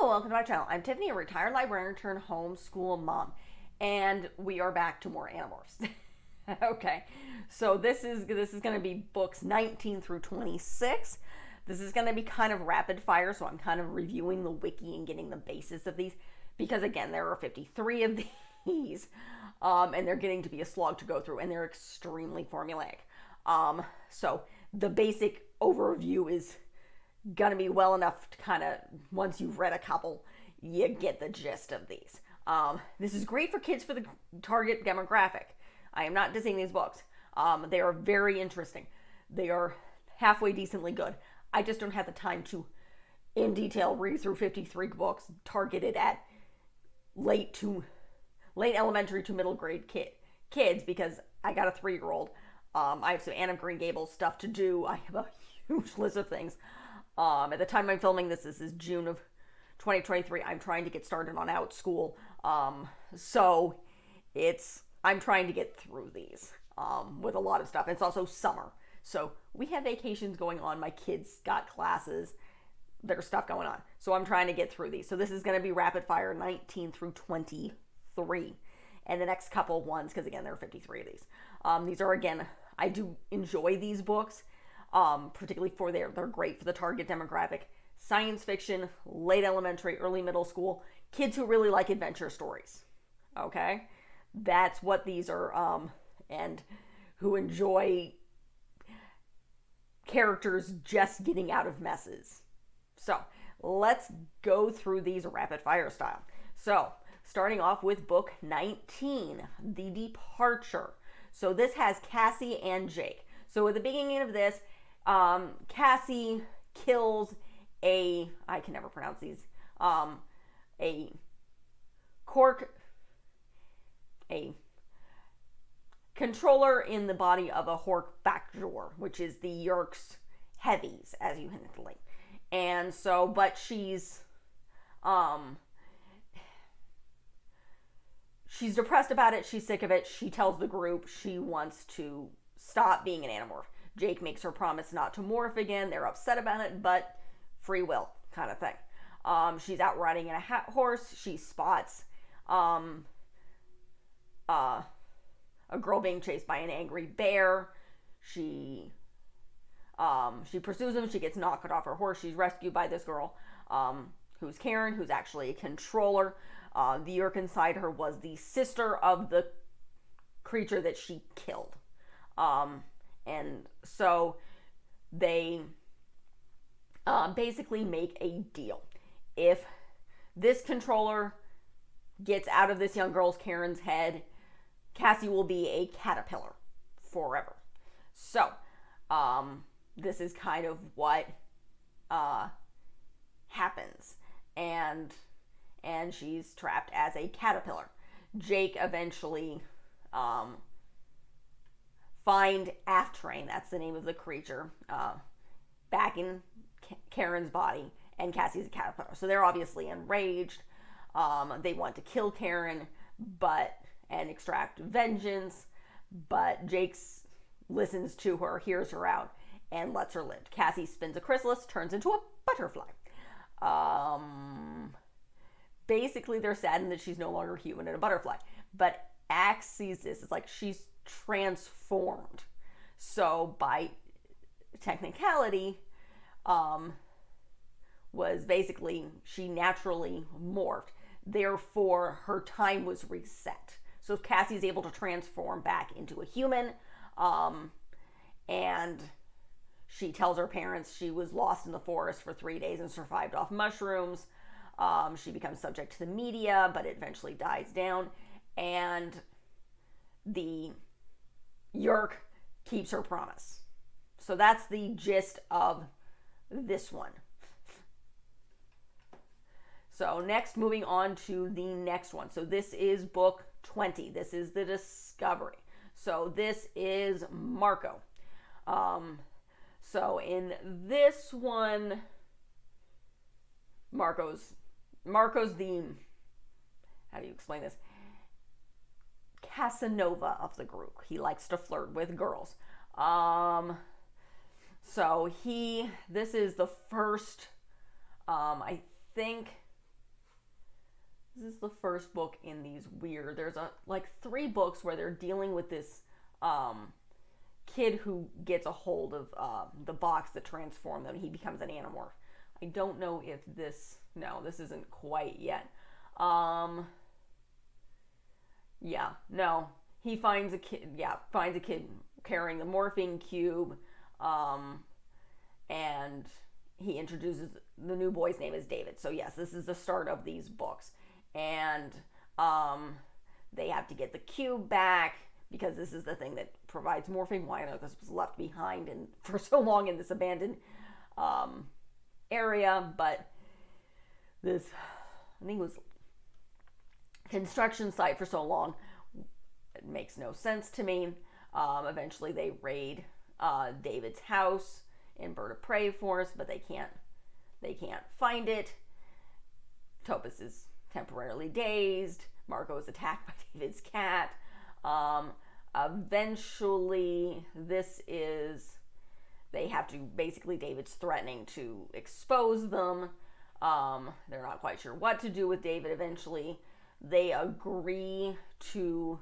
welcome to my channel. I'm Tiffany, a retired librarian turned homeschool mom, and we are back to more Animorphs. Okay, so this is going to be books 19 through 26. This is going to be kind of rapid fire, so I'm kind of reviewing the wiki and getting the basis of these, because again, there are 53 of these, and they're getting to be a slog to go through, and they're extremely formulaic. So the basic overview is gonna be well enough to kind of, once you've read a couple, you get the gist of these. This is great for kids for the target demographic. I am not dissing these books. They are very interesting. They are halfway decently good. I just don't have the time to, in detail, read through 53 books targeted at late elementary to middle grade kids, because I got a 3-year-old. I have some Anne of Green Gables stuff to do. I have a huge list of things. At the time I'm filming this is June of 2023. I'm trying to get started on Out School. So I'm trying to get through these with a lot of stuff. It's also summer. So we have vacations going on. My kids got classes. There's stuff going on. So I'm trying to get through these. So this is going to be rapid fire 19 through 23. And the next couple ones, because again, there are 53 of these. These are, again, I do enjoy these books. Particularly they're great for the target demographic. Science fiction, late elementary, early middle school, kids who really like adventure stories. Okay? That's what these are, and who enjoy characters just getting out of messes. So, let's go through these rapid fire style. So, starting off with book 19, The Departure. So this has Cassie and Jake. So at the beginning of this, Cassie kills I can never pronounce these, a controller in the body of a Hork-Bajor, which is the Yeerk's heavies, as you hinted. And so, but she's depressed about it, she's sick of it, she tells the group she wants to stop being an Animorph. Jake makes her promise not to morph again. They're upset about it, but free will kind of thing. She's out riding in a horse. She spots a girl being chased by an angry bear. She pursues him. She gets knocked off her horse. She's rescued by this girl, who's Karen, who's actually a controller. The Yeerk inside her was the sister of the creature that she killed. And so they basically make a deal. If this controller gets out of this young girl's, Karen's, head, Cassie will be a caterpillar forever. So this is kind of what happens. And she's trapped as a caterpillar. Jake eventually find Aftrain, that's the name of the creature, back in Karen's body, and Cassie's a caterpillar. So they're obviously enraged. They want to kill Karen, and extract vengeance, but Jake listens to her, hears her out, and lets her live. Cassie spins a chrysalis, turns into a butterfly. Basically, they're saddened that she's no longer human and a butterfly. But Axe sees this. It's like she's transformed. So, by technicality, was basically she naturally morphed. Therefore, her time was reset. So, Cassie's able to transform back into a human. And she tells her parents she was lost in the forest for 3 days and survived off mushrooms. She becomes subject to the media, but it eventually dies down. And the Yeerk keeps her promise. So that's the gist of this one. So next, moving on to the next one. So this is book 20. This is the Discovery. So this is Marco. So in this one, Marco's the, how do you explain this? Casanova of the group. He likes to flirt with girls. So this is the first, I think, This is the first book in these weird. There's like 3 books where they're dealing with this kid who gets a hold of the box that transformed them. He becomes an Animorph. I don't know if this. No, this isn't quite yet. Yeah, no. He finds a kid. Yeah, finds a kid carrying the morphing cube, and he introduces the new boy's name is David. So yes, this is the start of these books, and they have to get the cube back because this is the thing that provides morphing. Why not? This was left behind and for so long in this abandoned area, but this, I think it was construction site for so long. It makes no sense to me. Eventually they raid David's house in Bird of Prey Forest, but they can't find it. Topus is temporarily dazed. Marco is attacked by David's cat. Eventually they have to, basically David's threatening to expose them. They're not quite sure what to do with David. Eventually they agree to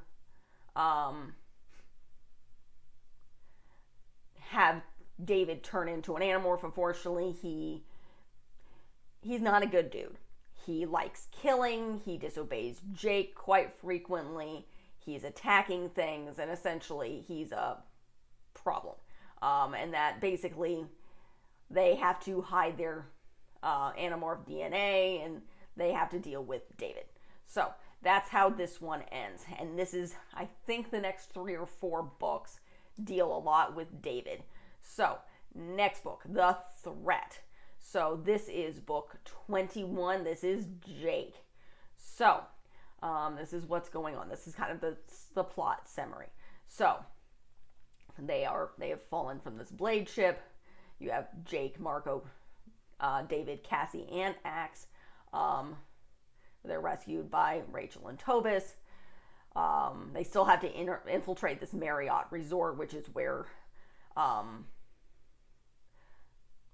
have David turn into an Animorph. Unfortunately, he's not a good dude. He likes killing. He disobeys Jake quite frequently. He's attacking things, and essentially he's a problem. And that basically they have to hide their Animorph DNA, and they have to deal with David. So that's how this one ends. And this is, I think, the next 3 or 4 books deal a lot with David. So next book, The Threat. So this is book 21. This is Jake. So this is what's going on. This is kind of the plot summary. So they have fallen from this blade ship. You have Jake, Marco, David, Cassie, and Axe. They're rescued by Rachel and Tobus. They still have to infiltrate this Marriott resort, which is where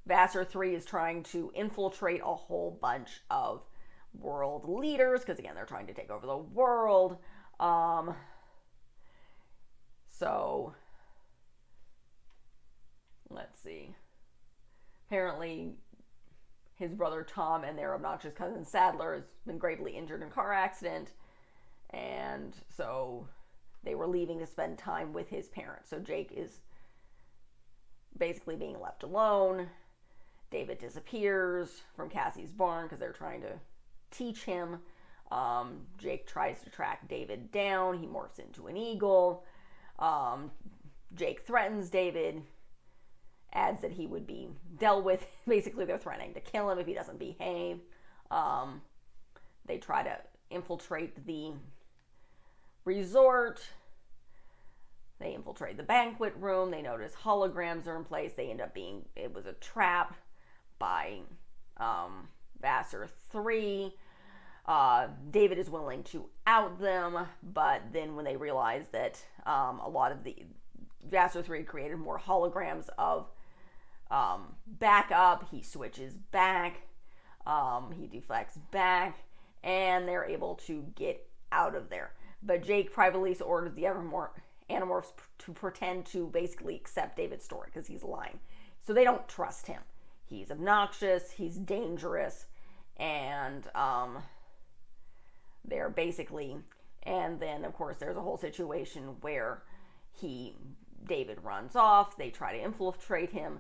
Vassar 3 is trying to infiltrate a whole bunch of world leaders, because again, they're trying to take over the world. So let's see. Apparently his brother Tom and their obnoxious cousin Sadler has been gravely injured in a car accident, and so they were leaving to spend time with his parents. So Jake is basically being left alone. David disappears from Cassie's barn because they're trying to teach him. Jake tries to track David down. He morphs into an eagle. Jake threatens David, adds that he would be dealt with. Basically, they're threatening to kill him if he doesn't behave. They try to infiltrate the resort. They infiltrate the banquet room. They notice holograms are in place. They end up being, it was a trap by Vassar 3. David is willing to out them, but then when they realize that a lot of the Vassar 3 created more holograms of backup, he switches back, he deflects back, and they're able to get out of there. But Jake privately orders the Animorphs to pretend to basically accept David's story because he's lying. So they don't trust him. He's obnoxious, he's dangerous, and they're basically, and then of course there's a whole situation where David runs off. They try to infiltrate him.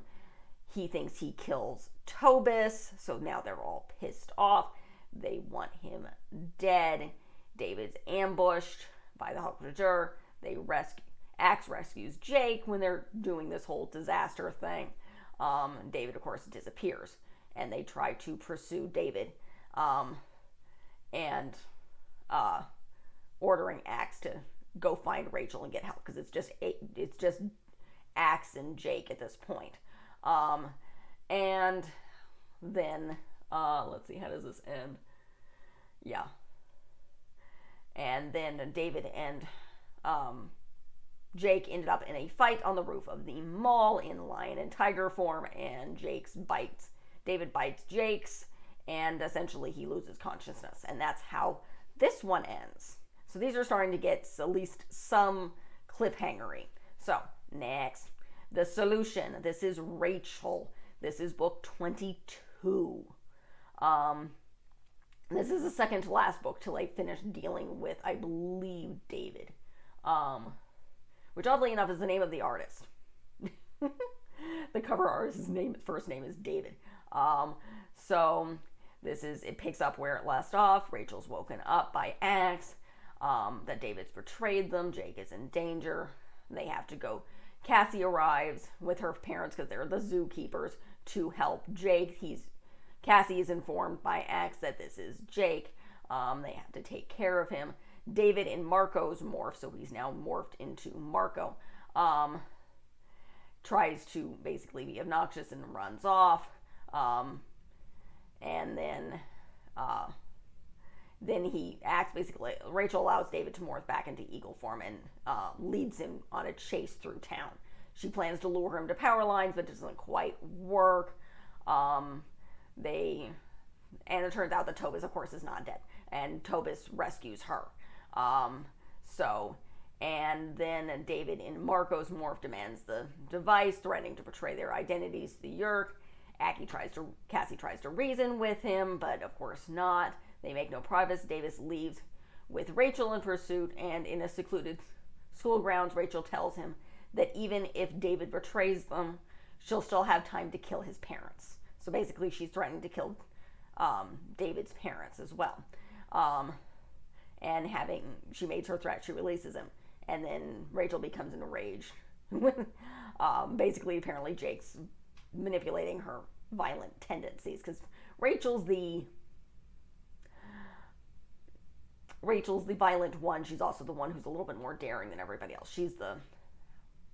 He thinks he kills Tobus, so now they're all pissed off. They want him dead. David's ambushed by the Hawk-Rajur. Axe rescues Jake when they're doing this whole disaster thing. David, of course, disappears, and they try to pursue David, and ordering Axe to go find Rachel and get help, because it's just Axe and Jake at this point. And then let's see, how does this end? Yeah. And then David and Jake ended up in a fight on the roof of the mall in lion and tiger form, and David bites Jake's, and essentially he loses consciousness. And that's how this one ends. So these are starting to get at least some cliffhangery. So next, the solution. This is Rachel. This is book 22. This is the second to last book till I finish dealing with, I believe, David. Which oddly enough is the name of the artist. The cover artist's first name is David. So it picks up where it left off. Rachel's woken up by Axe. That David's betrayed them. Jake is in danger. They have to go. Cassie arrives with her parents because they're the zookeepers to help Jake. Cassie is informed by Axe that this is Jake. They have to take care of him. David in Marco's morph, so he's now morphed into Marco, tries to basically be obnoxious and runs off. And then he acts basically. Rachel allows David to morph back into eagle form and leads him on a chase through town. She plans to lure him to power lines, but it doesn't quite work. And it turns out that Tobis, of course, is not dead, and Tobis rescues her. And then David in Marco's morph demands the device, threatening to betray their identities to the Yeerk. Cassie tries to reason with him, but of course not. They make no progress. Davis leaves with Rachel in pursuit, and in a secluded school grounds, Rachel tells him that even if David betrays them, she'll still have time to kill his parents. So basically, she's threatening to kill David's parents as well. And she makes her threat, she releases him. And then Rachel becomes enraged. Basically, apparently, Jake's manipulating her violent tendencies. Because Rachel's the violent one. She's also the one who's a little bit more daring than everybody else. She's the,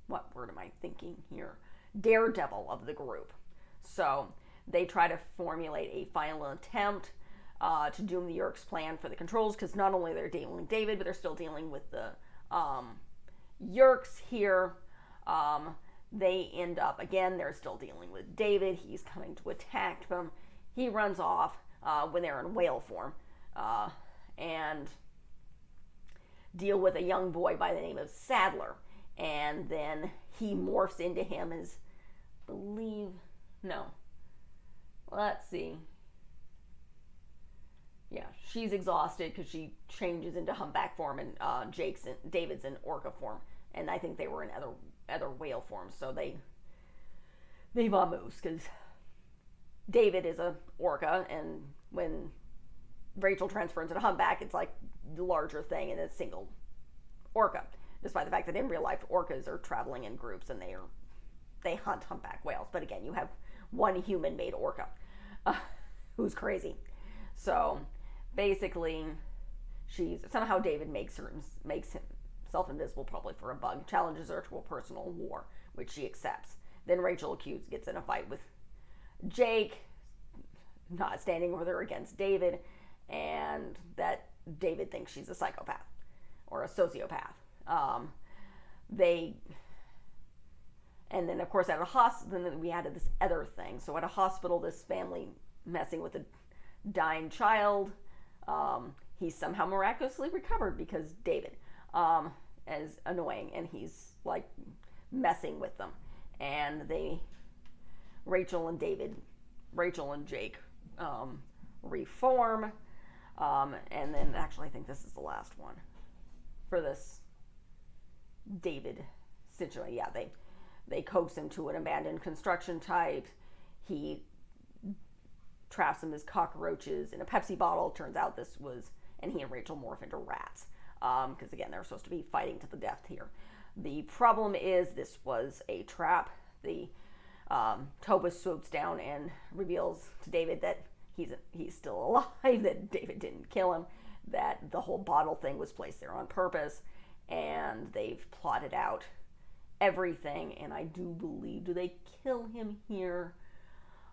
what word am I thinking here? Daredevil of the group. So they try to formulate a final attempt to doom the Yeerk's plan for the controls, because not only they're dealing with David, but they're still dealing with the Yeerks here. They end up, again, they're still dealing with David. He's coming to attack them. He runs off when they're in whale form and deal with a young boy by the name of Sadler. And then he morphs into him as, let's see. Yeah, she's exhausted because she changes into humpback form, and David's in orca form, and I think they were in other whale forms, so they vamoose because David is a orca, and when Rachel transfers into humpback, it's like the larger thing in a single orca. Despite the fact that in real life orcas are traveling in groups and they hunt humpback whales, but again, you have one human-made orca who's crazy. So basically, somehow David makes himself invisible, probably for a bug, challenges her to a personal war, which she accepts. Then Rachel gets in a fight with Jake, not standing with her against David, and that David thinks she's a psychopath or a sociopath. And then of course at a hospital, then we added this other thing. So at a hospital, this family messing with a dying child, he's somehow miraculously recovered because David is annoying, and he's like messing with them, and Rachel and Jake reform, and then actually I think this is the last one for this David situation. Yeah, they coax him to an abandoned construction site. He traps them as cockroaches in a Pepsi bottle. Turns out and he and Rachel morph into rats. Because again, they're supposed to be fighting to the death here. The problem is this was a trap. Tobis swoops down and reveals to David that he's still alive, that David didn't kill him, that the whole bottle thing was placed there on purpose, and they've plotted out everything, and I do believe, do they kill him here?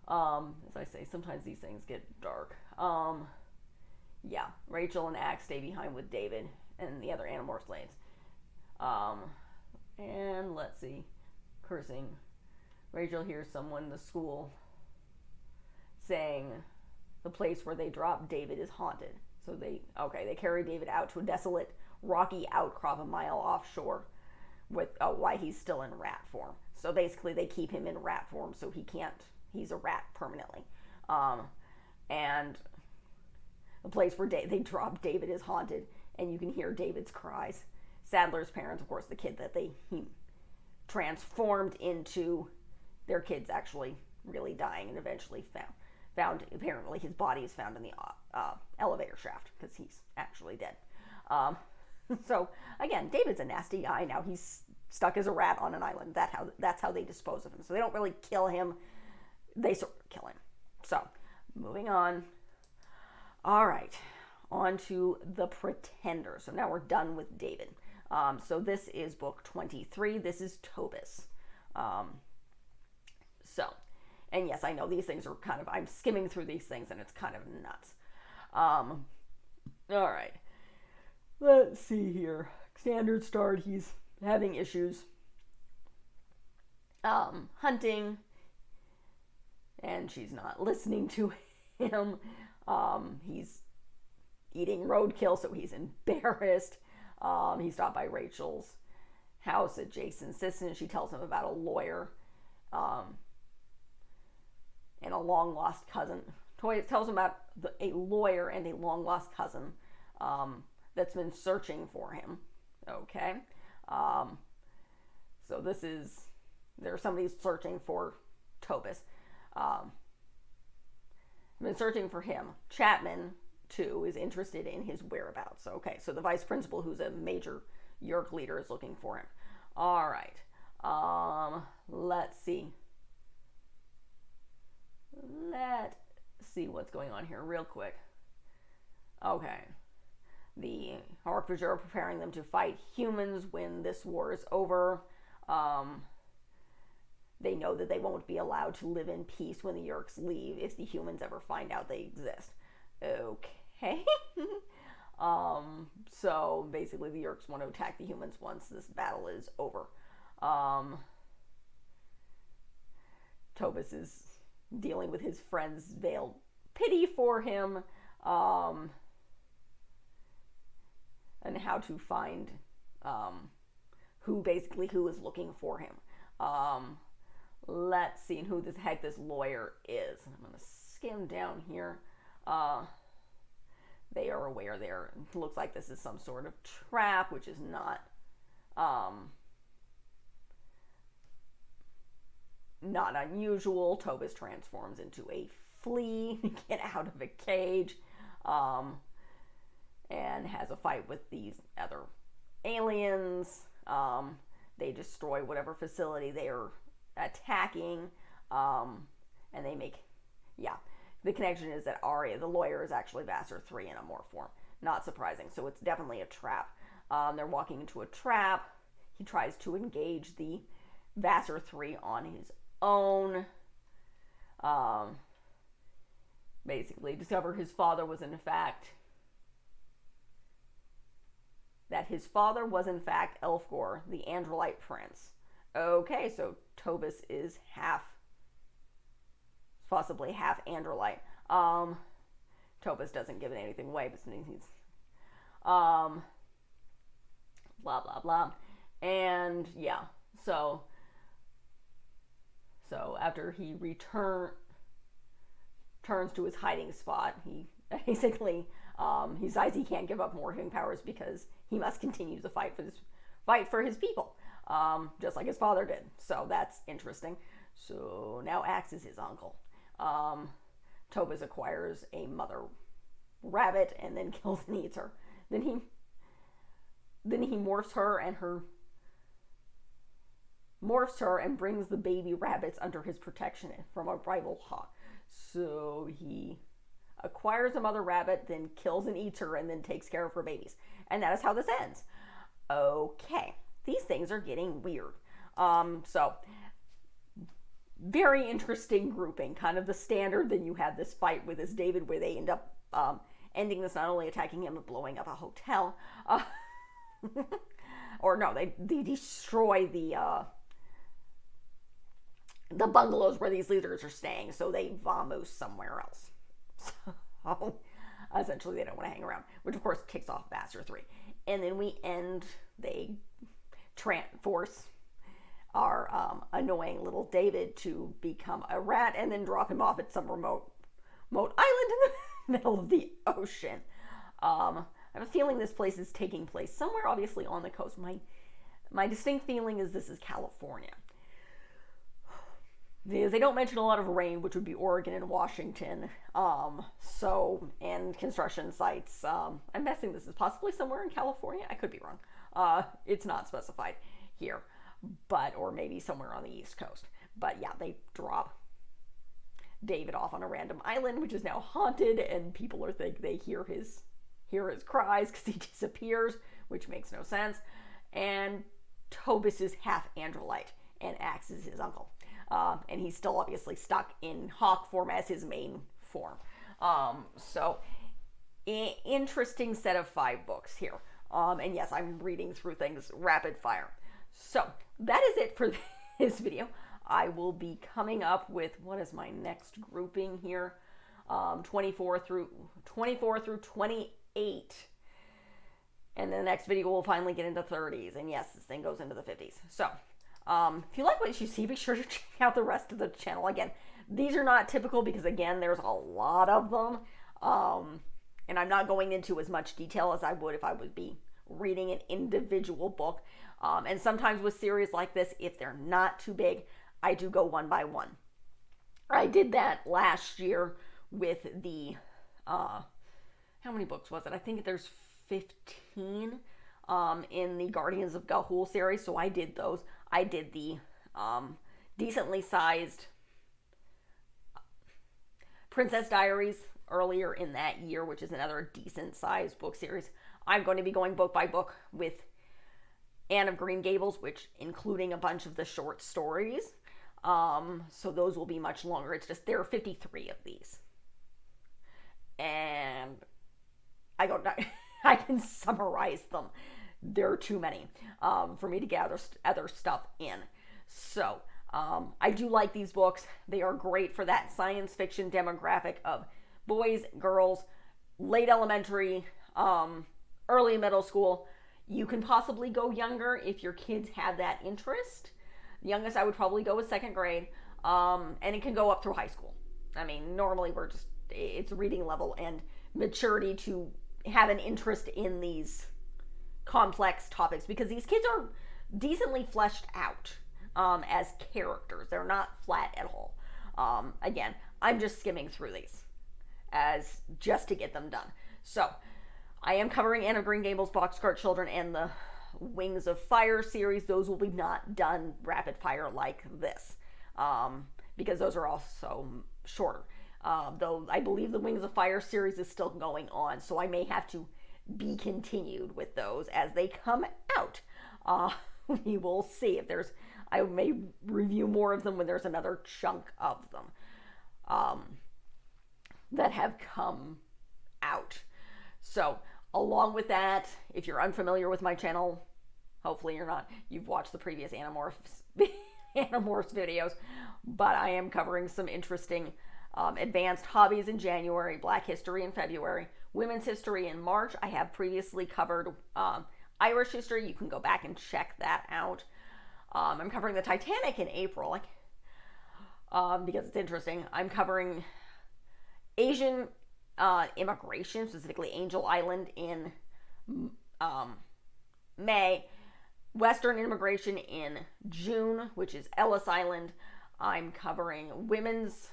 As I say, sometimes these things get dark. Yeah, Rachel and Axe stay behind with David and the other Animorphs slaves. And let's see, cursing. Rachel hears someone in the school saying the place where they dropped David is haunted. So they carry David out to a desolate rocky outcrop a mile offshore with why he's still in rat form. So basically they keep him in rat form so he's a rat permanently. And the place where they drop David is haunted, and you can hear David's cries. Sadler's parents, of course, the kid that he transformed into, their kid's actually really dying, and eventually found apparently his body is found in the elevator shaft because he's actually dead. So again, David's a nasty guy. Now he's stuck as a rat on an island. That's how they dispose of him. So they don't really kill him. They sort of kill him. So moving on. All right, on to The Pretender. So now we're done with David. So this is book 23. This is Tobis. And yes, I know these things are I'm skimming through these things and it's kind of nuts. All right, let's see here. Standard start, he's having issues hunting, and she's not listening to him. He's eating roadkill, so he's embarrassed. He stopped by Rachel's house at Jason's sister. She tells him about a lawyer and a long lost cousin. Toy tells him about a lawyer and a long lost cousin that's been searching for him. Okay. So there's somebody searching for Tobis. Been searching for him. Chapman, too, is interested in his whereabouts. Okay, so the vice principal, who's a major Yerk leader, is looking for him. All right. Let's see. Let's see what's going on here real quick. Okay. The Harkers are preparing them to fight humans when this war is over. They know that they won't be allowed to live in peace when the Yerks leave if the humans ever find out they exist. Okay. So basically the Yerks want to attack the humans once this battle is over. Tobis is dealing with his friend's veiled pity for him, and how to find who is looking for him. Let's see who the heck this lawyer is. I'm going to skim down here. They are aware there. It looks like this is some sort of trap, which is not unusual. Tobis transforms into a flea to get out of a cage, and has a fight with these other aliens. They destroy whatever facility they are attacking, and they make, the connection is that Arya, the lawyer, is actually Vassar 3 in a morph form. Not surprising. So it's definitely a trap. They're walking into a trap. He tries to engage the Vassar 3 on his own. Basically, discover his father was in fact Elfgor, the Androlite prince. Okay, so Tobis is possibly half Androlite. Tobis doesn't give anything away, but he's blah blah blah. And so after he turns to his hiding spot, he basically he decides he can't give up morphing powers because he must continue the fight for his people, just like his father did. So that's interesting. So now Axe is his uncle. Tobis acquires a mother rabbit and then kills and eats her. Then he morphs her and brings the baby rabbits under his protection from a rival hawk. So he acquires a mother rabbit, then kills and eats her, and then takes care of her babies. And that is how this ends. Okay, these things are getting weird. So very interesting grouping, kind of the standard. Then you have this fight with this David where they end up ending this not only attacking him but blowing up a hotel. Or no, they destroy the bungalows where these leaders are staying, so they vamoose somewhere else. So, Essentially, they don't want to hang around, which of course kicks off Vassar 3. And then they force our annoying little David to become a rat and then drop him off at some remote island in the middle of the ocean. I have a feeling this place is taking place somewhere, obviously, on the coast. My distinct feeling is this is California. They don't mention a lot of rain, which would be Oregon and Washington. And construction sites. I'm guessing this is possibly somewhere in California. I could be wrong. It's not specified here, or maybe somewhere on the East Coast. But yeah, they drop David off on a random island, which is now haunted, and people they hear his cries because he disappears, which makes no sense. And Tobis is half Androlite, and Axe is his uncle. And he's still obviously stuck in hawk form as his main form. Interesting set of 5 books here. And yes, I'm reading through things rapid fire. So that is it for this video. I will be coming up with, what is my next grouping here? 24 through 28. And then the next video will finally get into 30s. And yes, this thing goes into the 50s. So if you like what you see, be sure to check out the rest of the channel. Again, these are not typical because, again, there's a lot of them. And I'm not going into as much detail as I would if I would be reading an individual book. And sometimes with series like this, if they're not too big, I do go one by one. I did that last year with the, how many books was it? I think there's 15 in the Guardians of Ga'Hoole series, so I did those. I did the decently sized Princess Diaries earlier in that year, which is another decent sized book series. I'm going to be going book by book with Anne of Green Gables, which including a bunch of the short stories. So those will be much longer. It's just there are 53 of these. And I can summarize them. There are too many for me to gather other stuff in. So I do like these books. They are great for that science fiction demographic of boys, girls, late elementary, early middle school. You can possibly go younger if your kids have that interest. The youngest I would probably go with 2nd grade, and it can go up through high school. I mean, normally it's reading level and maturity to have an interest in these complex topics, because these kids are decently fleshed out as characters. They're not flat at all. Again, I'm just skimming through these just to get them done. So I am covering Anne of Green Gables, Boxcar Children, and the Wings of Fire series. Those will be not done rapid fire like this, because those are also shorter. Though I believe the Wings of Fire series is still going on, so I may have to be continued with those as they come out. We will see if I may review more of them when there's another chunk of them that have come out. So along with that, if you're unfamiliar with my channel, hopefully you're not, you've watched the previous Animorphs videos, but I am covering some interesting advanced hobbies in January, Black history in February, women's history in March. I have previously covered Irish history. You can go back and check that out. I'm covering the Titanic in April because it's interesting. I'm covering Asian immigration, specifically Angel Island, in May, Western immigration in June, which is Ellis Island. I'm covering women's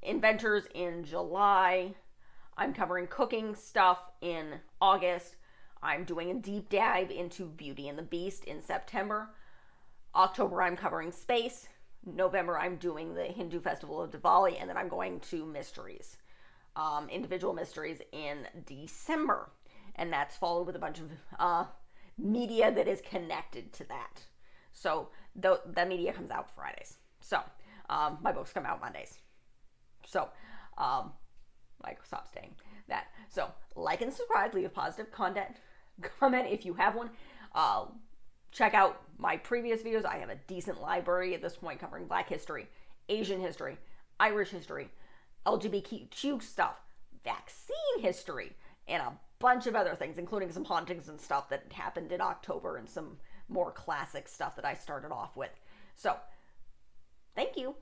inventors in July. I'm covering cooking stuff in August. I'm doing a deep dive into Beauty and the Beast in September. October, I'm covering space. November, I'm doing the Hindu festival of Diwali, and then I'm going to mysteries, individual mysteries in December. And that's followed with a bunch of media that is connected to that. So the media comes out Fridays. So my books come out Mondays. So stop saying that. So like and subscribe, leave a positive comment if you have one. Check out my previous videos. I have a decent library at this point covering Black history, Asian history, Irish history, LGBTQ stuff, vaccine history, and a bunch of other things, including some hauntings and stuff that happened in October and some more classic stuff that I started off with. So, thank you.